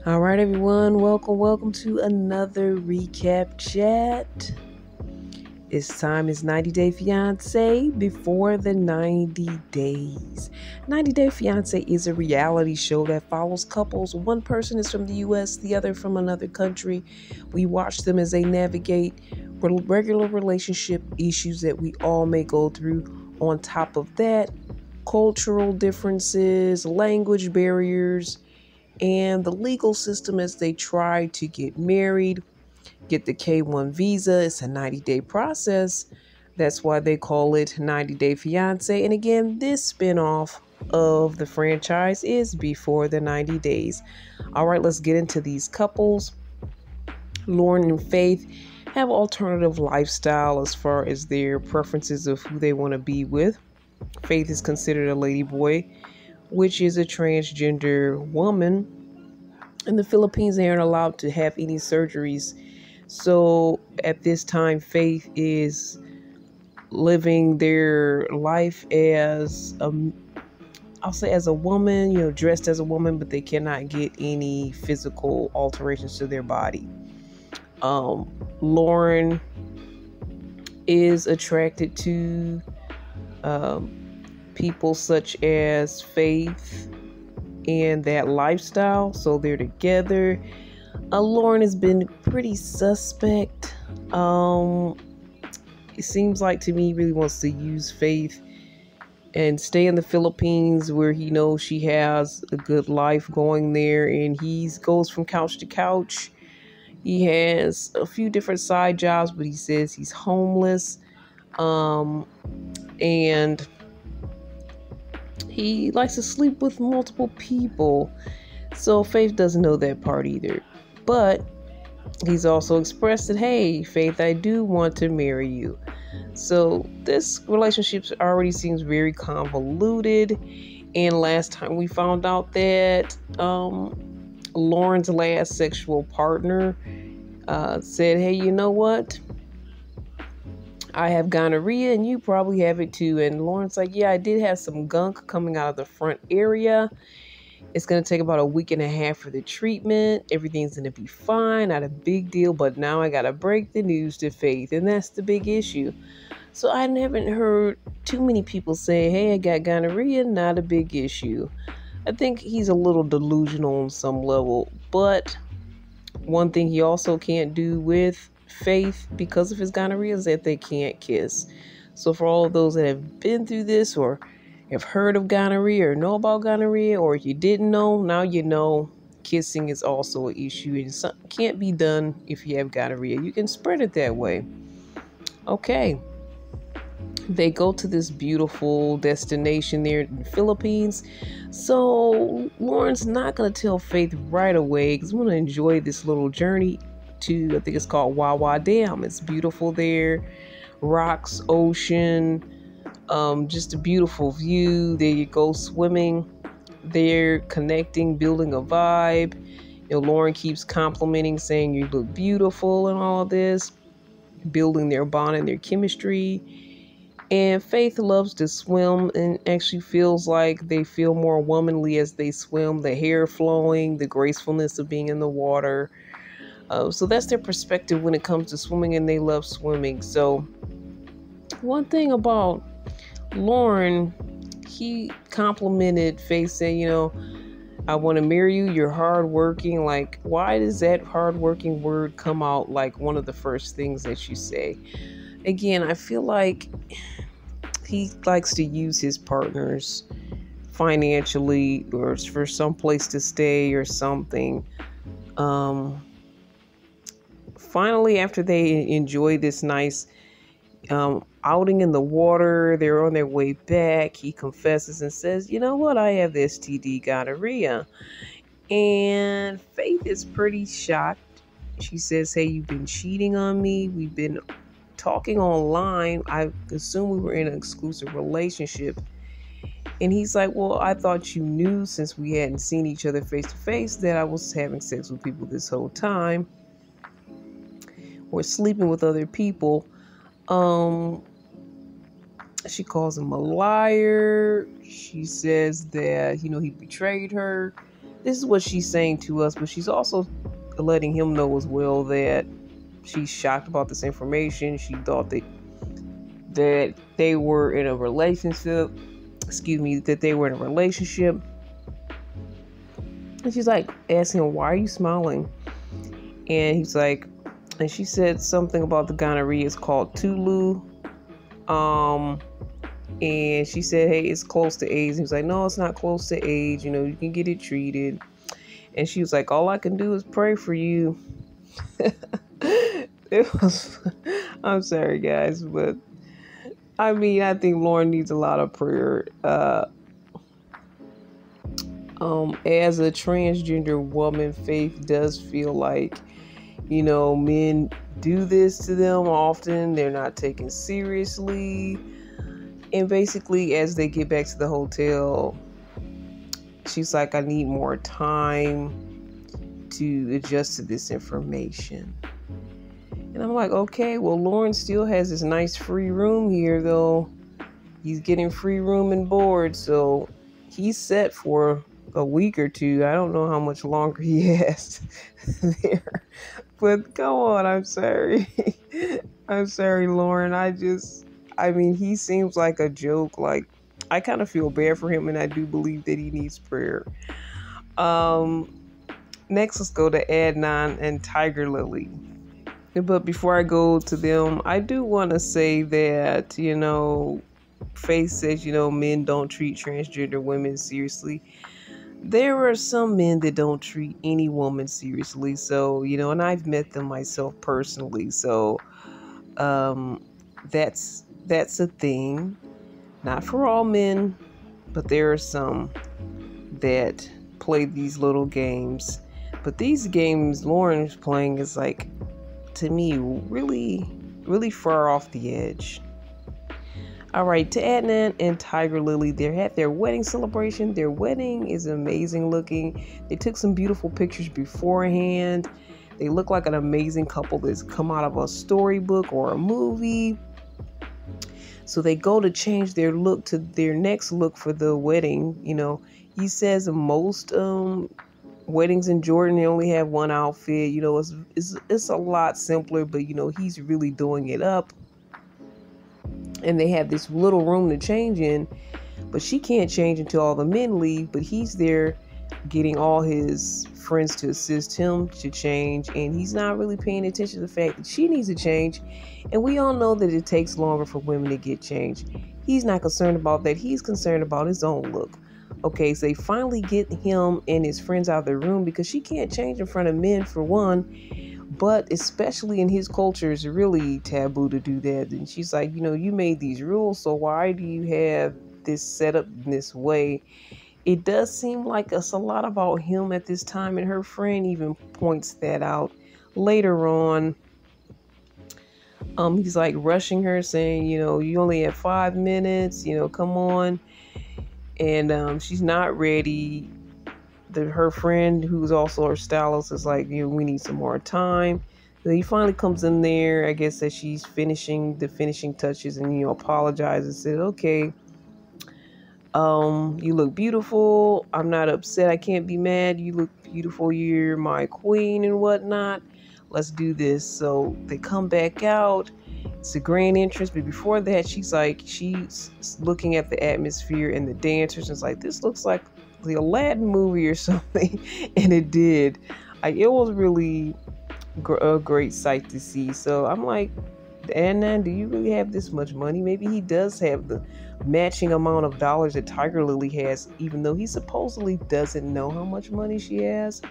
All right, everyone. Welcome to another recap chat. It's time is 90 Day Fiance before the 90 days. 90 Day Fiance is a reality show that follows couples. One person is from the US, the other from another country. We watch them as they navigate regular relationship issues that we all may go through. On top of that, cultural differences, language barriers, and the legal system as they try to get married, get the K1 visa. It's a 90-day process. That's why they call it 90 Day Fiance. And again, this spinoff of the franchise is before the 90 days. All right, let's get into these couples. Lauren and Faith have alternative lifestyle as far as their preferences of who they want to be with. Faith is considered a ladyboy, which is a transgender woman. In the Philippines, they aren't allowed to have any surgeries. So at this time, Faith is living their life as I'll say as a woman, dressed as a woman, but they cannot get any physical alterations to their body. Lauren is attracted to people such as Faith and that lifestyle, so they're together. Lauren has been pretty suspect. It seems like to me he really wants to use Faith and stay in the Philippines where he knows she has a good life going there, and he goes from couch to couch. He has a few different side jobs, but he says he's homeless. And he likes to sleep with multiple people. So Faith doesn't know that part either. But he's also expressed that, hey, Faith, I do want to marry you. So this relationship already seems very convoluted. And last time we found out that Lauren's last sexual partner said, hey, you know what? I have gonorrhea and you probably have it too. And Lauren's like, yeah, I did have some gunk coming out of the front area. It's going to take about a week and a half for the treatment. Everything's going to be fine. Not a big deal. But now I got to break the news to Faith. And that's the big issue. So I haven't heard too many people say, hey, I got gonorrhea. Not a big issue. I think he's a little delusional on some level. But one thing he also can't do with Faith because of his gonorrhea is that they can't kiss. So for all of those that have been through this or have heard of gonorrhea or know about gonorrhea, or if you didn't know, now you know kissing is also an issue and can't be done if you have gonorrhea. You can spread it that way. Okay. They go to this beautiful destination there in the Philippines. So Lauren's not going to tell Faith right away because we want to enjoy this little journey to, I think it's called Wawa Dam. It's beautiful there. Rocks, ocean, just a beautiful view. There you go swimming. They're connecting, building a vibe. Lauren keeps complimenting, saying you look beautiful and all this, building their bond and their chemistry. And Faith loves to swim and actually feels like they feel more womanly as they swim, the hair flowing, the gracefulness of being in the water. So that's their perspective when it comes to swimming, and they love swimming. So one thing about Lauren, he complimented Faith, saying, I want to marry you. You're hardworking. Like, why does that hardworking word come out like one of the first things that you say? Again, I feel like he likes to use his partners financially or for some place to stay or something. Finally, after they enjoy this nice outing in the water, they're on their way back. He confesses and says, you know what? I have the STD gonorrhea. And Faith is pretty shocked. She says, hey, you've been cheating on me. We've been talking online. I assume we were in an exclusive relationship. And he's like, well, I thought you knew since we hadn't seen each other face to face that I was having sex with people this whole time or sleeping with other people. She calls him a liar. She says that, he betrayed her. This is what she's saying to us, but she's also letting him know as well that she's shocked about this information. She thought that they were in a relationship. Excuse me, that they were in a relationship. And she's like asking him, "Why are you smiling?" And he's like, and she said something about the gonorrhea is called Tulu. And she said, "Hey, it's close to AIDS." He was like, "No, it's not close to AIDS. You know, you can get it treated." And she was like, "All I can do is pray for you." It was, I'm sorry, guys, but I mean, I think Lauren needs a lot of prayer. As a transgender woman, Faith does feel like, men do this to them often. They're not taken seriously. And basically, as they get back to the hotel, she's like, "I need more time to adjust to this information." And I'm like, okay, well, Lauren still has this nice free room here, though. He's getting free room and board, so he's set for a week or two. I don't know how much longer he has there. But go on, I'm sorry. I'm sorry, Lauren. He seems like a joke. Like, I kind of feel bad for him, and I do believe that he needs prayer. Next, let's go to Adnan and Tiger Lily. But before I go to them, I do want to say that, Faith says, men don't treat transgender women seriously. There are some men that don't treat any woman seriously. So, and I've met them myself personally. So, that's a thing. Not for all men, but there are some that play these little games. But these games Lauren is playing is like, to me, really, really far off the edge. All right, to Adnan and Tiger Lily, they had their wedding celebration. Their wedding is amazing looking. They took some beautiful pictures beforehand. They look like an amazing couple that's come out of a storybook or a movie. So they go to change their look to their next look for the wedding. He says most weddings in Jordan, they only have one outfit. It's a lot simpler, but he's really doing it up. And they have this little room to change in, but she can't change until all the men leave. But he's there getting all his friends to assist him to change, and he's not really paying attention to the fact that she needs to change. And we all know that it takes longer for women to get changed. He's not concerned about that. He's concerned about his own look. Okay, so they finally get him and his friends out of the room because she can't change in front of men, for one. But especially in his culture, it's really taboo to do that. And she's like, you made these rules, so why do you have this set up in this way? It does seem like it's a lot about him at this time, and her friend even points that out later on. He's like rushing her, saying, you only have 5 minutes, come on. And she's not ready. Her friend, who's also her stylist, is like, we need some more time. So he finally comes in there, I guess that she's finishing the finishing touches, and apologizes and said, "Okay, you look beautiful. I'm not upset. I can't be mad. You look beautiful. You're my queen and whatnot. Let's do this." So they come back out. It's a grand entrance, but before that, she's looking at the atmosphere and the dancers, and it's like, this looks like the Aladdin movie or something. And it did. It was really a great sight to see. So I'm like, Adnan, do you really have this much money? Maybe he does have the matching amount of dollars that Tiger Lily has, even though he supposedly doesn't know how much money she has,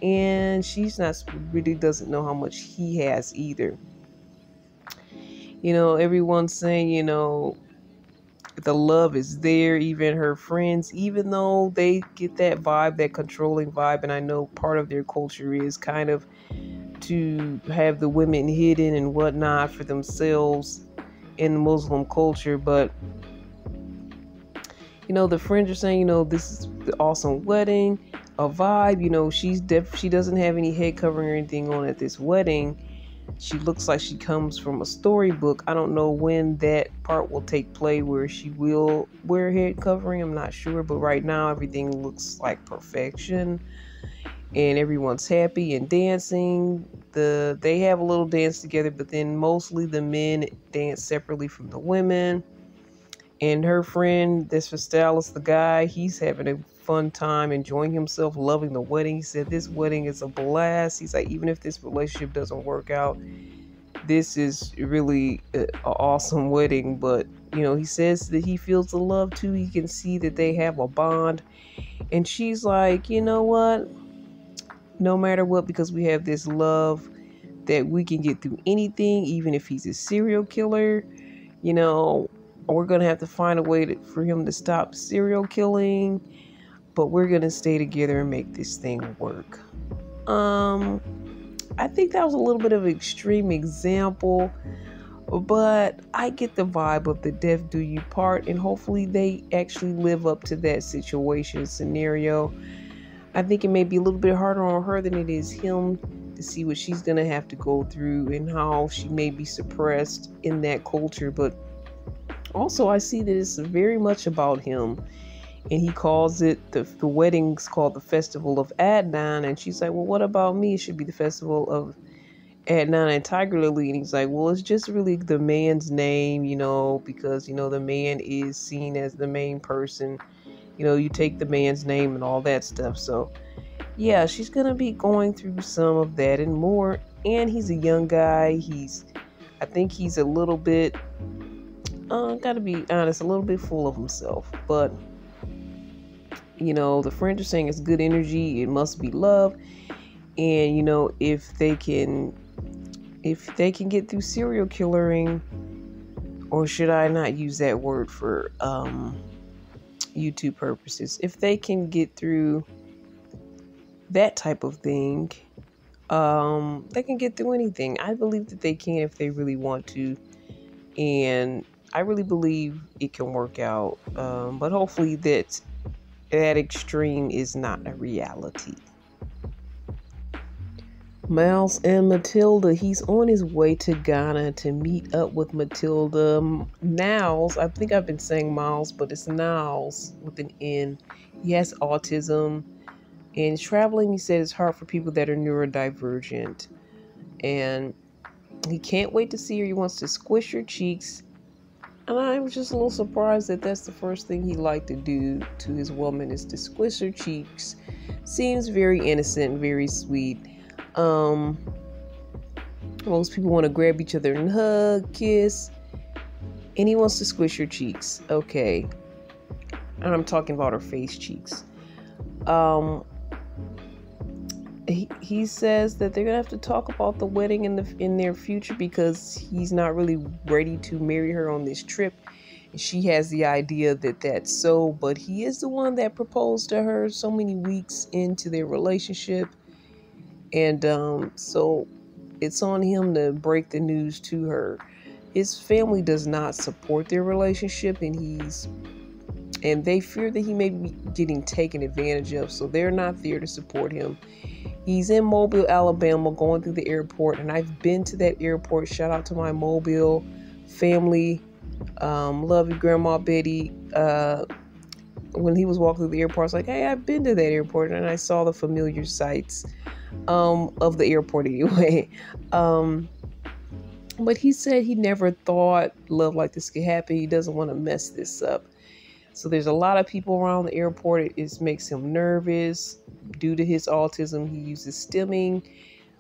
and she's not really doesn't know how much he has either. Everyone's saying, the love is there, even her friends, even though they get that vibe, that controlling vibe. And I know part of their culture is kind of to have the women hidden and whatnot for themselves in Muslim culture. But, the friends are saying, this is the awesome wedding, a vibe. She doesn't have any head covering or anything on at this wedding. She looks like she comes from a storybook. I don't know when that part will take place where she will wear a head covering. I'm not sure, but right now everything looks like perfection and everyone's happy and dancing. They have a little dance together, but then mostly the men dance separately from the women. And her friend, this Vestalis, the guy, he's having a fun time, enjoying himself, loving the wedding. He said this wedding is a blast. He's like, even if this relationship doesn't work out, this is really an awesome wedding. But, he says that he feels the love too. He can see that they have a bond. And she's like, you know what? No matter what, because we have this love that we can get through anything, even if he's a serial killer, we're going to have to find a way for him to stop serial killing, but we're going to stay together and make this thing work. I think that was a little bit of an extreme example, but I get the vibe of the death do you part, and hopefully they actually live up to that situation scenario. I think it may be a little bit harder on her than it is him to see what she's going to have to go through and how she may be suppressed in that culture. But also I see that it's very much about him. And he calls it, the wedding's called the Festival of Adnan. And she's like, well, what about me? It should be the Festival of Adnan and Tiger Lily. And he's like, well, it's just really the man's name, because, the man is seen as the main person. You take the man's name and all that stuff. So, yeah, she's going to be going through some of that and more. And he's a young guy. I think he's a little bit, gotta be honest, a little bit full of himself. But, the French are saying it's good energy. It must be love. And, if they can get through serial killering, or should I not use that word for, YouTube purposes, if they can get through that type of thing, they can get through anything. I believe that they can if they really want to, and I really believe it can work out, but hopefully that extreme is not a reality. Miles and Matilda, he's on his way to Ghana to meet up with Matilda. Niles, I think I've been saying Miles, but it's Niles with an N. He has autism, and traveling, he said, is hard for people that are neurodivergent. And he can't wait to see her. He wants to squish her cheeks. And I was just a little surprised that that's the first thing he liked to do to his woman, is to squish her cheeks. Seems very innocent, very sweet. Most people want to grab each other and hug, kiss, and he wants to squish her cheeks. Okay. And I'm talking about her face cheeks. He says that they're gonna have to talk about the wedding in their future, because he's not really ready to marry her on this trip. And she has the idea that that's so, but he is the one that proposed to her so many weeks into their relationship. And so it's on him to break the news to her. His family does not support their relationship, and they fear that he may be getting taken advantage of, so they're not there to support him. He's in Mobile, Alabama, going through the airport, and I've been to that airport. Shout out to my Mobile family. Love you, Grandma Betty. When he was walking through the airport, I was like, hey, I've been to that airport, and I saw the familiar sights of the airport anyway. But he said he never thought love like this could happen. He doesn't want to mess this up. So there's a lot of people around the airport. It makes him nervous. Due to his autism, he uses stimming,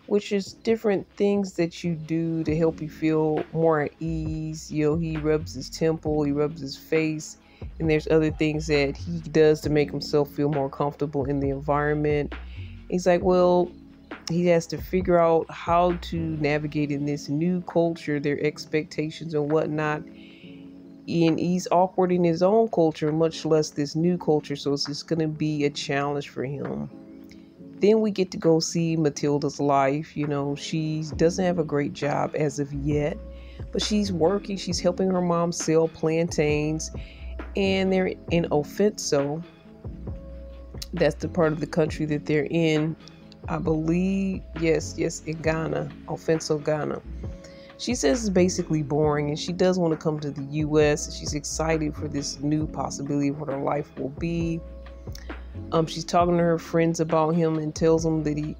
which is different things that you do to help you feel more at ease. He rubs his temple, he rubs his face, and there's other things that he does to make himself feel more comfortable in the environment. He's like, well, he has to figure out how to navigate in this new culture, their expectations and whatnot. And he's awkward in his own culture, much less this new culture. So it's just going to be a challenge for him. Then we get to go see Matilda's life. She doesn't have a great job as of yet, but she's working. She's helping her mom sell plantains, and they're in Ofenso. That's the part of the country that they're in. I believe, yes, in Ghana, Offenso, Ghana. She says it's basically boring and she does want to come to the US. She's excited for this new possibility of what her life will be. She's talking to her friends about him and tells them that he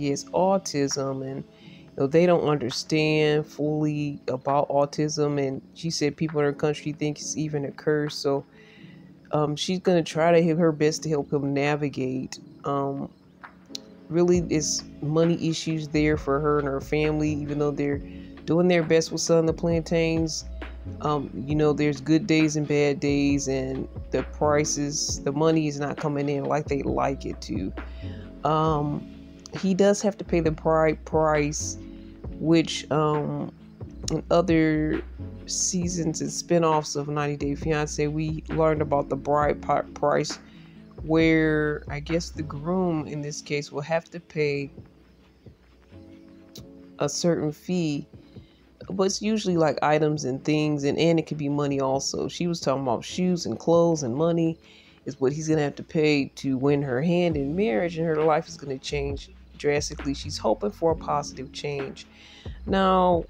has autism, and they don't understand fully about autism. And she said people in her country think it's even a curse. So she's gonna try to have her best to help him navigate. Really, it's money issues there for her and her family, even though they're doing their best with selling the plantains. There's good days and bad days, and the money is not coming in like they like it to. He does have to pay the bride price, which in other seasons and spinoffs of 90 Day Fiance, we learned about the bride price, where I guess the groom in this case will have to pay a certain fee, but it's usually like items and things, and it could be money also. She was talking about shoes and clothes, and money is what he's gonna have to pay to win her hand in marriage, and her life is gonna change drastically. She's hoping for a positive change. Now,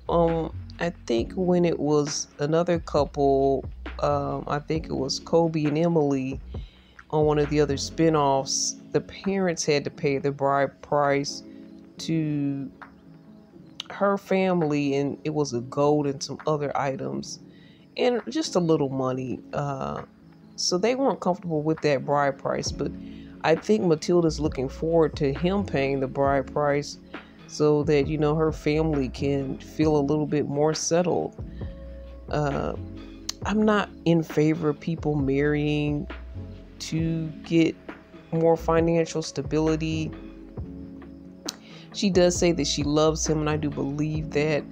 I think when it was another couple, I think it was Kobe and Emily on one of the other spinoffs, the parents had to pay the bride price to her family, and it was a gold and some other items and just a little money. So they weren't comfortable with that bride price, but I think Matilda's looking forward to him paying the bride price so that, her family can feel a little bit more settled. I'm not in favor of people marrying to get more financial stability. She does say that she loves him, and I do believe that.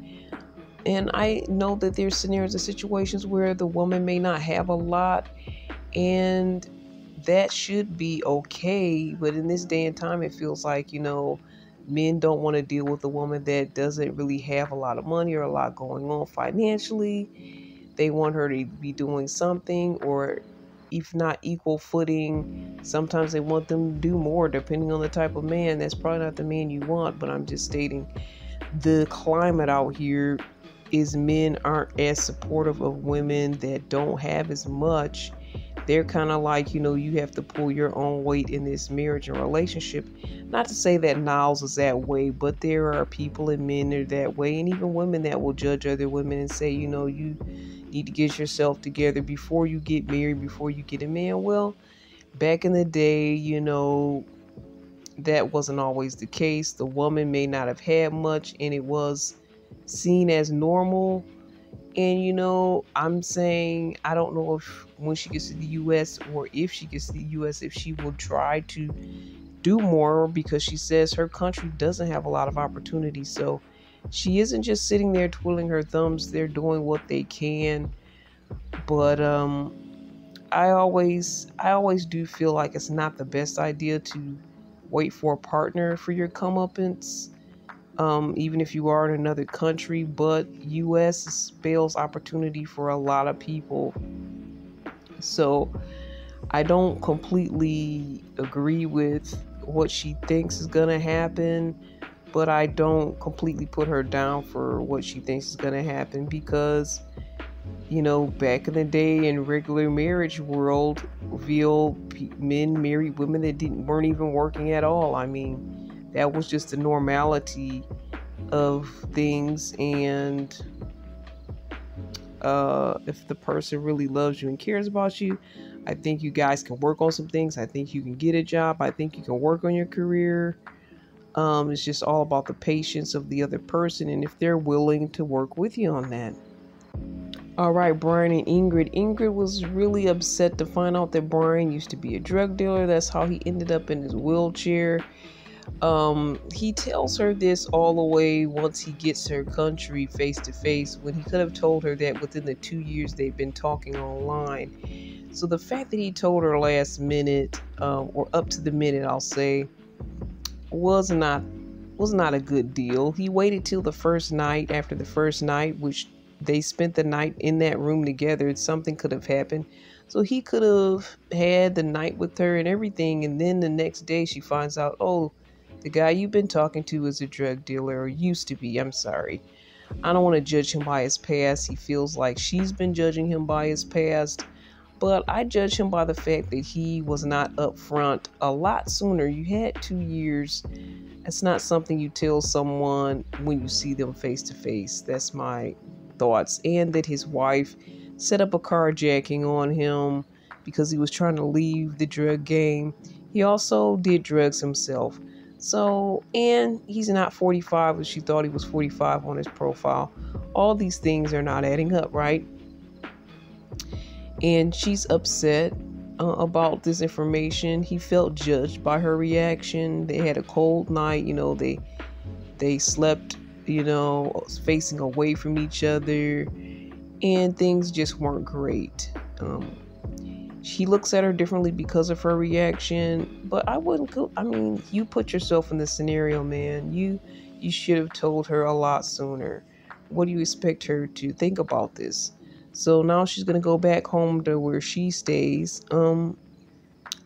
And I know that there's scenarios and situations where the woman may not have a lot, and that should be okay. But in this day and time, it feels like, men don't want to deal with a woman that doesn't really have a lot of money or a lot going on financially. They want her to be doing something, or if not equal footing, sometimes they want them to do more depending on the type of man. That's probably not the man you want, but I'm just stating the climate out here is men aren't as supportive of women that don't have as much. They're kind of like, you have to pull your own weight in this marriage and relationship. Not to say that Niles is that way, but there are people and men that are that way, and even women that will judge other women and say, you need to get yourself together before you get married, before you get a man. Well, back in the day, that wasn't always the case. The woman may not have had much, and it was seen as normal. And, I'm saying, I don't know if when she gets to the U.S. or if she gets to the U.S., if she will try to do more, because she says her country doesn't have a lot of opportunities. So she isn't just sitting there twiddling her thumbs. They're doing what they can. But I always do feel like it's not the best idea to wait for a partner for your comeuppance. Even if you are in another country, but U.S. spells opportunity for a lot of people. So I don't completely agree with what she thinks is going to happen, but I don't completely put her down for what she thinks is going to happen, because, back in the day in regular marriage world, men married women that weren't even working at all. I mean, that was just the normality of things. And if the person really loves you and cares about you, I think you guys can work on some things. I think you can get a job. I think you can work on your career. It's just all about the patience of the other person, and if they're willing to work with you on that. All right, Brian and Ingrid. Ingrid was really upset to find out that Brian used to be a drug dealer. That's how he ended up in his wheelchair. He tells her this all the way once he gets her country face to face, when he could have told her that within the 2 years they've been talking online. So the fact that he told her last minute, or up to the minute, I'll say, was not a good deal. He waited till the first night. After the first night, which they spent the night in that room together, something could have happened. So he could have had the night with her and everything, and then the next day she finds out, oh, The guy you've been talking to is a drug dealer, or used to be. I'm sorry. I don't want to judge him by his past. He feels like she's been judging him by his past. But I judge him by the fact that he was not upfront a lot sooner. You had 2 years. It's not something you tell someone when you see them face to face. That's my thoughts. And that his wife set up a carjacking on him because he was trying to leave the drug game. He also did drugs himself. So, and he's not 45, as she thought he was 45 on his profile. All these things are not adding up, right? And she's upset about this information. He felt judged by her reaction. They had a cold night. They slept, facing away from each other, and things just weren't great. She looks at her differently because of her reaction, but I wouldn't go. I mean, you put yourself in this scenario, man. You should have told her a lot sooner. What do you expect her to think about this? So now she's gonna go back home to where she stays,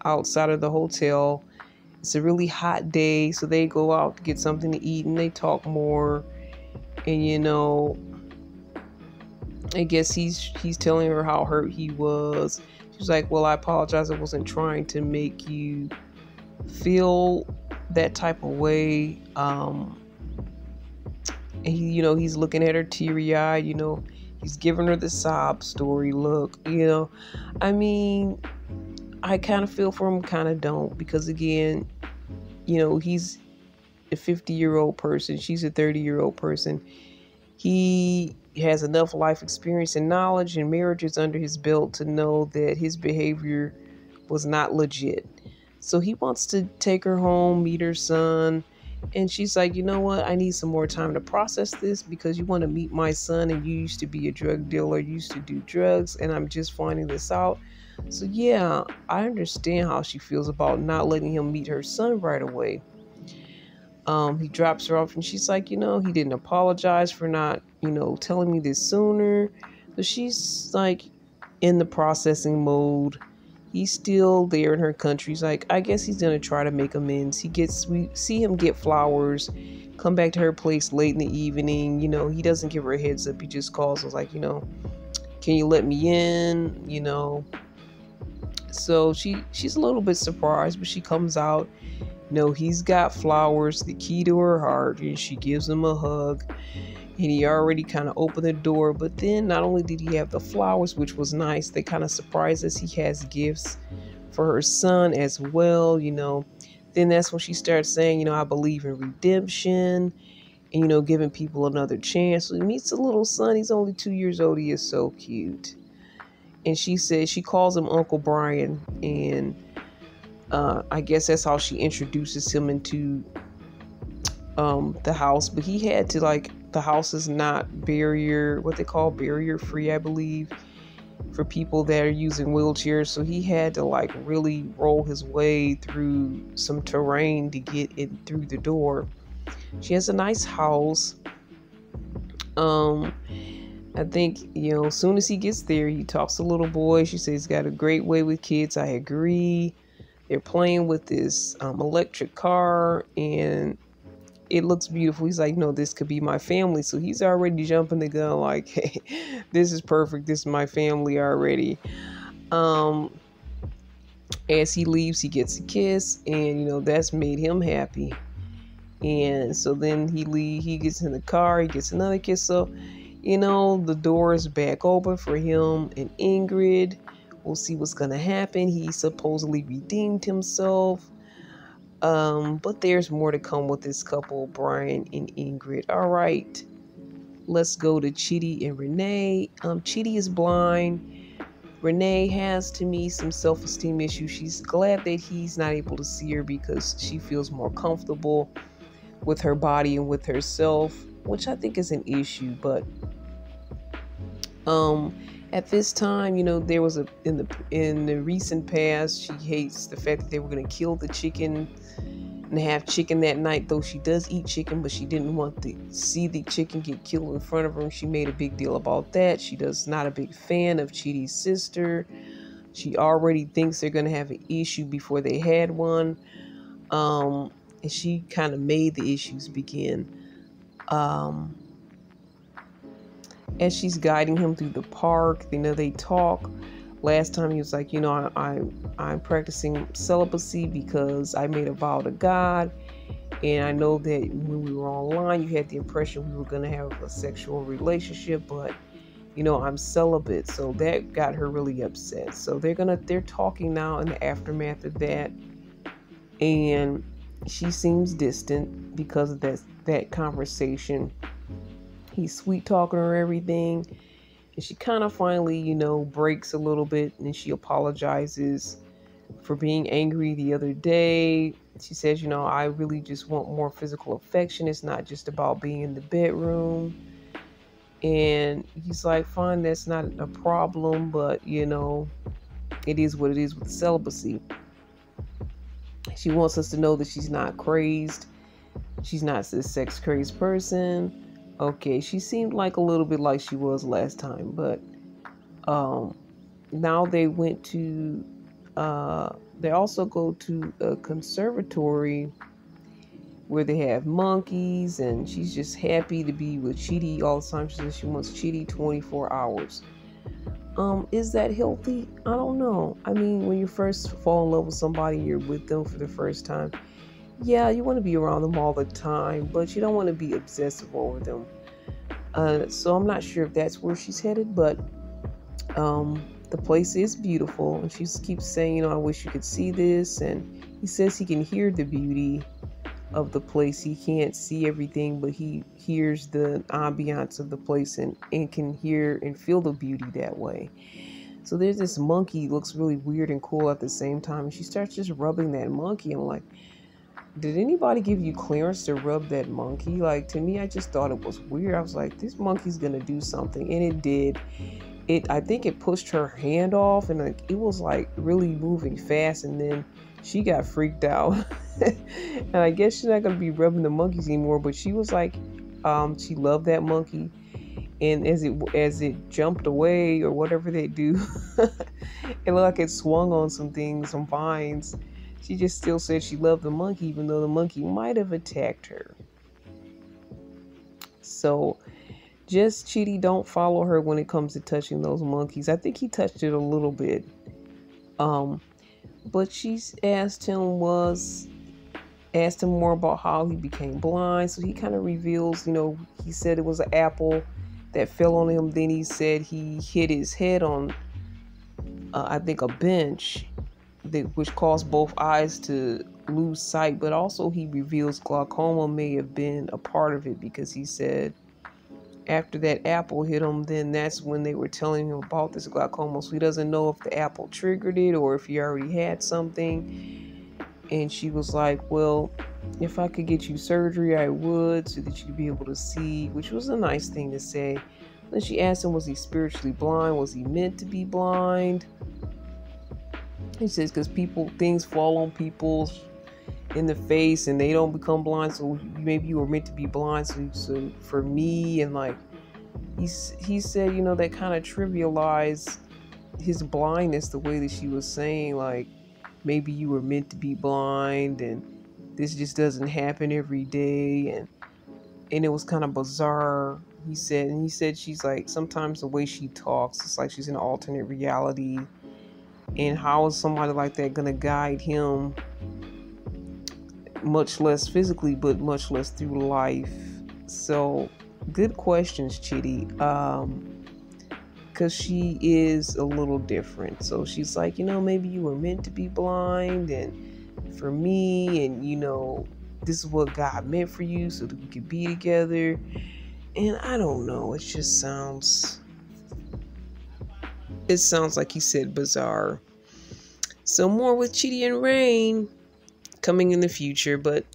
outside of the hotel. It's a really hot day, so they go out to get something to eat and they talk more. And I guess he's telling her how hurt he was. She's like, well, I apologize. I wasn't trying to make you feel that type of way. And he's looking at her teary-eyed, he's giving her the sob story look, I mean, I kind of feel for him, kind of don't, because again, he's a 50-year-old person. She's a 30-year-old person. He has enough life experience and knowledge and marriages under his belt to know that his behavior was not legit. So he wants to take her home, meet her son. And she's like, you know what? I need some more time to process this because you want to meet my son and you used to be a drug dealer, you used to do drugs, and I'm just finding this out. So yeah, I understand how she feels about not letting him meet her son right away. He drops her off and she's like, he didn't apologize for not, telling me this sooner. So she's like in the processing mode. He's still there in her country. He's like, I guess he's going to try to make amends. We see him get flowers, come back to her place late in the evening. He doesn't give her a heads up. He just calls us like, can you let me in? So she's a little bit surprised, but she comes out. He's got flowers, the key to her heart, and she gives him a hug. And he already kind of opened the door, but then not only did he have the flowers, which was nice, they kind of surprised us. He has gifts for her son as well, Then that's when she starts saying, I believe in redemption and, giving people another chance. So he meets a little son. He's only 2 years old. He is so cute. And she says she calls him Uncle Brian, and I guess that's how she introduces him into the house. But he had to the house is not what they call barrier free, I believe, for people that are using wheelchairs. So he had to really roll his way through some terrain to get in through the door. She has a nice house. I think, as soon as he gets there, he talks to little boy. She says he's got a great way with kids. I agree. They're playing with this electric car, and it looks beautiful. He's like, no, this could be my family. So he's already jumping the gun like, hey, this is perfect. This is my family already. As he leaves, he gets a kiss, and, that's made him happy. And so then he gets in the car, he gets another kiss. So, the door is back open for him and Ingrid. We'll see what's going to happen. He supposedly redeemed himself. But there's more to come with this couple, Brian and Ingrid. All right, let's go to Chitty and Renee. Chitty is blind. Renee has, to me, some self-esteem issues. She's glad that he's not able to see her because she feels more comfortable with her body and with herself, which I think is an issue. But at this time, there was in the recent past, she hates the fact that they were going to kill the chicken and have chicken that night, though she does eat chicken, but she didn't want to see the chicken get killed in front of her. She made a big deal about that. She does not a big fan of Chitty's sister. She already thinks they're going to have an issue before they had one. and she kind of made the issues begin. Um, as she's guiding him through the park, they talk. Last time he was like, I'm practicing celibacy because I made a vow to God, and I know that when we were online, you had the impression we were going to have a sexual relationship, but I'm celibate. So that got her really upset. So they're talking now in the aftermath of that, and she seems distant because of that conversation. He's sweet talking her everything, and she kind of finally, breaks a little bit, and she apologizes for being angry the other day. She says, I really just want more physical affection. It's not just about being in the bedroom. And he's like, fine, that's not a problem, but it is what it is with celibacy. She wants us to know that she's not crazed. She's not a sex crazed person. Okay, she seemed like a little bit like she was last time, but now they also go to a conservatory where they have monkeys, and she's just happy to be with Chidi all the time. She says she wants Chidi 24 hours. Is that healthy? I don't know. I mean, when you first fall in love with somebody, you're with them for the first time. Yeah, you want to be around them all the time, but you don't want to be obsessive over them. So I'm not sure if that's where she's headed, but the place is beautiful, and she keeps saying, I wish you could see this. And he says he can hear the beauty of the place. He can't see everything, but he hears the ambiance of the place, and can hear and feel the beauty that way. So there's this monkey, looks really weird and cool at the same time, and she starts just rubbing that monkey. I'm like, did anybody give you clearance to rub that monkey? Like, to me, I just thought it was weird. I was like, this monkey's gonna do something, and it did. I think it pushed her hand off, and it was like really moving fast, and then she got freaked out. And I guess she's not gonna be rubbing the monkeys anymore, but she was like, she loved that monkey, and as it jumped away or whatever they do, it looked like it swung on some things, some vines. She just still said she loved the monkey, even though the monkey might have attacked her. So just Chidi, don't follow her when it comes to touching those monkeys. I think he touched it a little bit. But she's asked him more about how he became blind. So he kind of reveals, he said it was an apple that fell on him. Then he said he hit his head on, I think, a bench, which caused both eyes to lose sight. But also he reveals glaucoma may have been a part of it, because he said after that apple hit him, then that's when they were telling him about this glaucoma. So he doesn't know if the apple triggered it or if he already had something. And she was like, well, if I could get you surgery, I would, so that you could be able to see, which was a nice thing to say. Then she asked him, was he spiritually blind? Was he meant to be blind? He says, because things fall on people in the face and they don't become blind, so maybe you were meant to be blind. So for me, and like he said, that kind of trivialized his blindness, the way that she was saying, like, maybe you were meant to be blind, and this just doesn't happen every day, and it was kind of bizarre. He said she's like, sometimes the way she talks, it's like she's in an alternate reality, and how is somebody like that gonna guide him, much less physically, but much less through life? So good questions, Chitty. Because she is a little different. So she's like, maybe you were meant to be blind, and for me, and this is what God meant for you, so that we could be together. And I don't know, it sounds like he said bizarre. So more with Chitty and Rain coming in the future, but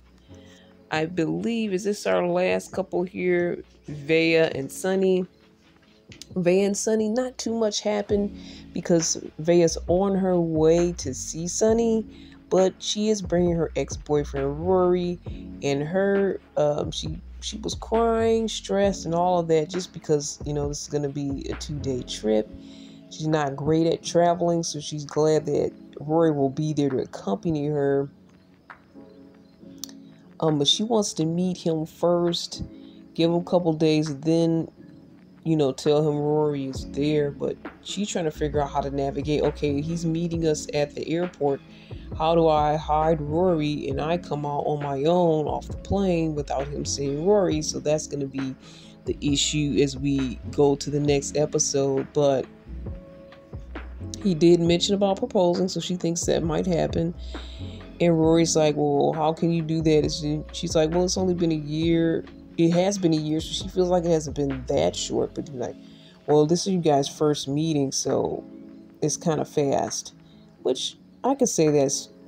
I believe, is this our last couple here? Vea and Sunny. Vea and Sunny, not too much happened, because Vea's on her way to see Sunny, but she is bringing her ex-boyfriend Rory, and her she was crying, stressed, and all of that, just because this is going to be a 2-day trip. She's not great at traveling, so she's glad that Rory will be there to accompany her. But she wants to meet him first, give him a couple days, then tell him Rory is there. But she's trying to figure out how to navigate. Okay, he's meeting us at the airport. How do I hide Rory and I come out on my own off the plane without him seeing Rory? So that's going to be the issue as we go to the next episode. But he did mention about proposing, so she thinks that might happen. And Rory's like, well, how can you do that? She's like, well, it's only been a year. It has been a year, so she feels like it hasn't been that short. But you're like, well, this is you guys' first meeting, so it's kind of fast. Which I could say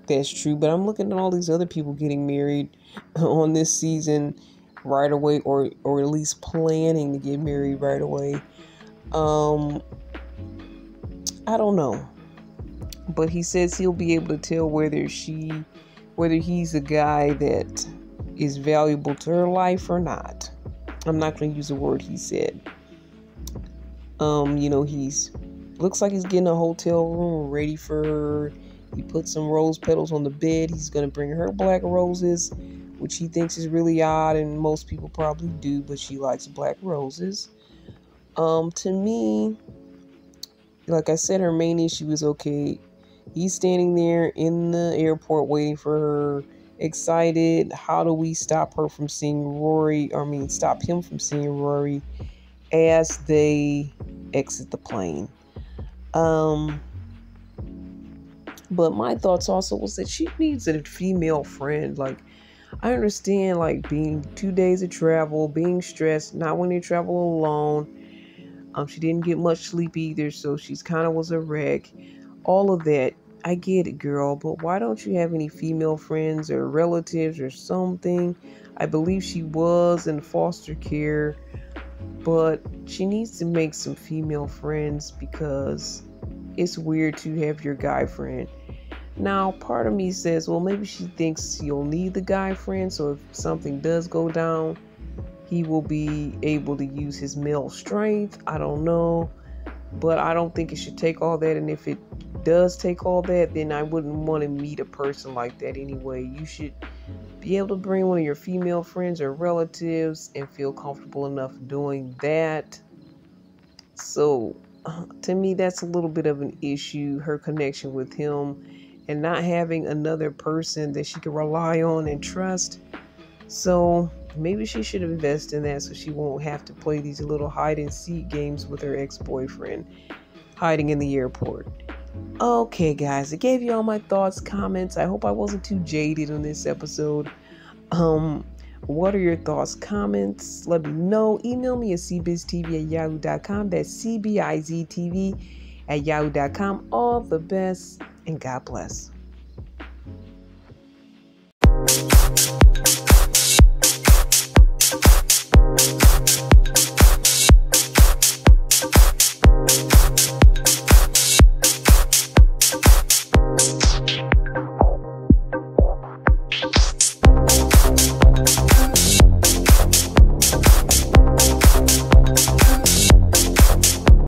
that's true, but I'm looking at all these other people getting married on this season right away, or at least planning to get married right away. I don't know. But he says he'll be able to tell whether he's a guy that is valuable to her life or not. I'm not going to use the word he said. He's looks like he's getting a hotel room ready for her. He put some rose petals on the bed. He's going to bring her black roses, which he thinks is really odd, and most people probably do, but she likes black roses. To me, like I said, her main issue is, okay, he's standing there in the airport waiting for her, excited. How do we stop her from seeing Rory? Stop him from seeing Rory as they exit the plane. But my thoughts also was that she needs a female friend. Like, I understand, like, being 2 days of travel, being stressed, not when you travel alone. She didn't get much sleep either, so she's kind of was a wreck. All of that, I get it, girl, but why don't you have any female friends or relatives or something? I believe she was in foster care, but she needs to make some female friends because it's weird to have your guy friend. Now, part of me says, well, maybe she thinks you'll need the guy friend, so if something does go down, he will be able to use his male strength. I don't know, but I don't think it should take all that, and if it does take all that, then I wouldn't want to meet a person like that anyway. You should be able to bring one of your female friends or relatives and feel comfortable enough doing that. So to me, that's a little bit of an issue, her connection with him and not having another person that she can rely on and trust. So maybe she should invest in that so she won't have to play these little hide and seek games with her ex-boyfriend hiding in the airport. Okay, guys, I gave you all my thoughts, comments. I hope I wasn't too jaded on this episode. What are your thoughts, comments? Let me know. Email me at cbiztv@yahoo.com. That's cbiztv@yahoo.com. All the best, and God bless.